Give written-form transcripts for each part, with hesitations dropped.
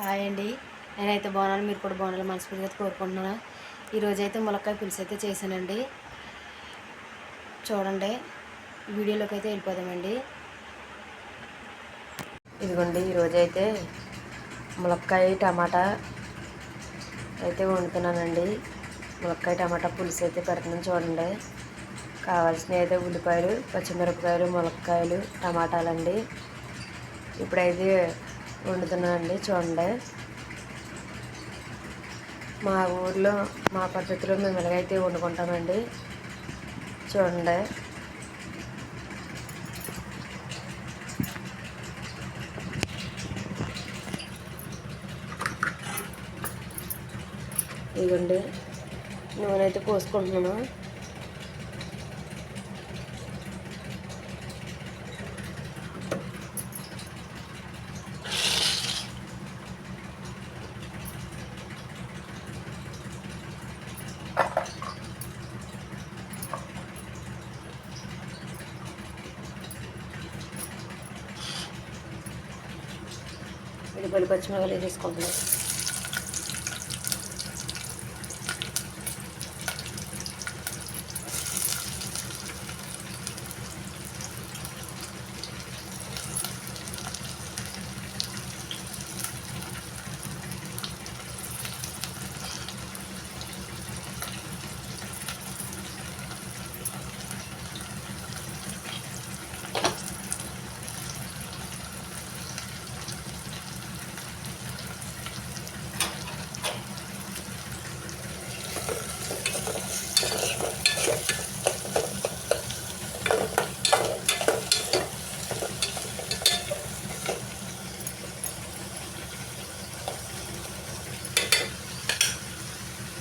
Hi అండి. నేనైతే బాగున్నాను, మీరు కూడా బాగున్నాను మనస్ఫూర్తిగా కోరుకుంటున్నాను. ఈరోజైతే ములక్కాయ పులుసు అయితే చేశానండి. చూడండి, వీడియోలోకి అయితే వెళ్ళిపోదామండి. ఇదిగోండి, ఈరోజైతే ములక్కాయ టమాటా అయితే వండుతున్నానండి. ములక్కాయ టమాటా పులుసు అయితే పెడుతున్నాను. చూడండి, కావాల్సినవి అయితే ఉల్లిపాయలు, పచ్చిమిరపకాయలు, ములక్కాయలు, టమాటాలండి. ఇప్పుడైతే వండుతున్నానండి. చూడండి, మా ఊర్లో మా పద్ధతిలో మేము ఎలాగైతే వండుకుంటామండి. చూడండి, ఇదిగోండి నూనె అయితే పోసుకుంటున్నాను. ఉల్లిపాయలు పచ్చిమిరపకాయలు వేసేసుకుంటున్నాను.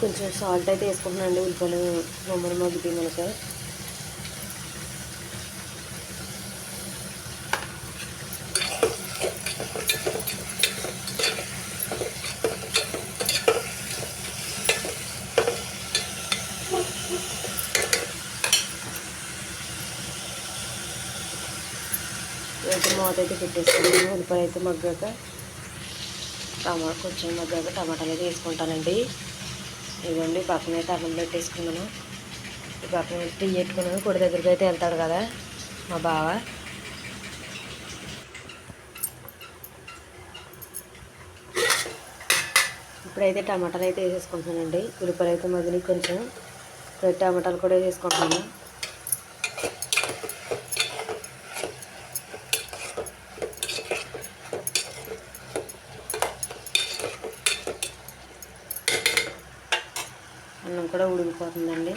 కొంచెం సాల్ట్ అయితే వేసుకుంటున్నాను అండి. ఉల్లిపాయలు బొమ్మలు మగ్గుతాయి మనకి. అయితే మూత అయితే పెట్టేసుకున్నాను. ఉల్లిపాయలు అయితే మగ్గాక కొంచెం మగ్గాక టమాటాలు అయితే వేసుకుంటానండి. ఇదిగోండి, పక్కన అయితే అన్నం పెట్టేసుకున్నాను. ఈ పక్కన టీ పెట్టుకున్నాను. కొడి దగ్గరికి అయితే వెళ్తాడు కదా మా బావ. ఇప్పుడైతే టమాటాలు అయితే వేసేసుకుంటున్నానండి. ఉల్లిపాయలు అయితే మగ్గిన కొంచెం టమాటాలు కూడా వేసేసుకుంటున్నాను. అన్నం కూడా ఉడికిపోతుందండి.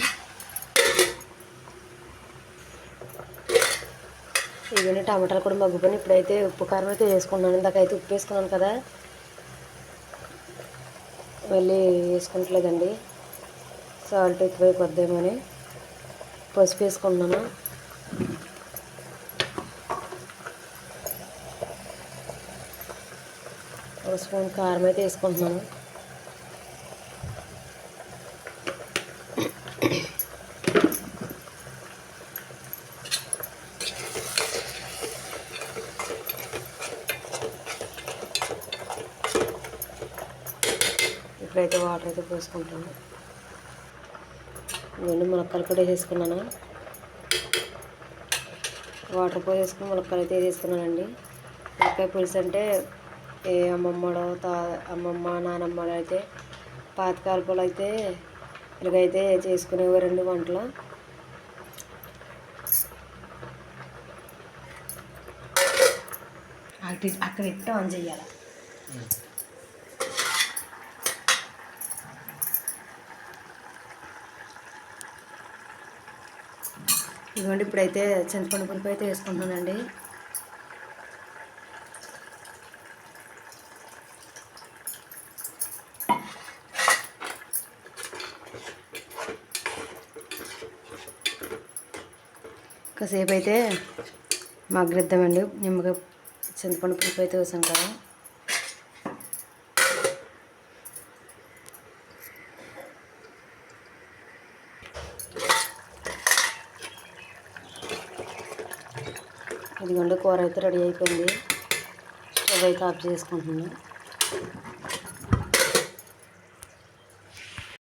ఇవన్నీ టమాటాలు కూడా మగ్గిపోయి ఇప్పుడైతే ఉప్పు కారం అయితే వేసుకున్నాను. ఇందాకైతే ఉప్పు వేసుకున్నాను కదా, మళ్ళీ వేసుకుంటలేదండి. సాల్ట్ ఎక్కువైపోద్దేమని పసుపు వేసుకుంటున్నాను. ఒక స్పూన్ కారం అయితే వేసుకుంటున్నాను. ఇప్పుడైతే వాటర్ అయితే పోసుకుంటాను. ఇవన్నీ ములక్కాయలు కూడా వేసుకున్నాను. వాటర్ పోసేసుకుని ములక్కాయలు అయితే వేసుకున్నానండి. ములక్కాయ పులుసు అంటే అమ్మమ్మ నానమ్మలు అయితే పాతకాలపులు అయితే ఇలాగైతే చేసుకునేవారండి వంటలు. అక్కడ ఇట్ట ఆన్ చెయ్యాలి. ఇదిగోండి, ఇప్పుడైతే చింతపండు పులుపు అయితే వేసుకుంటున్నానండి. కాసేపు అయితే మగ్గనిద్దామండి. నిమ్మకాయ చింతపండు పులుపు అయితే వేసాం కదా. ఇదిగోండి, కూర అయితే రెడీ అయిపోయింది. స్టవ్ అయితే ఆఫ్ చేసుకుంటున్నాను.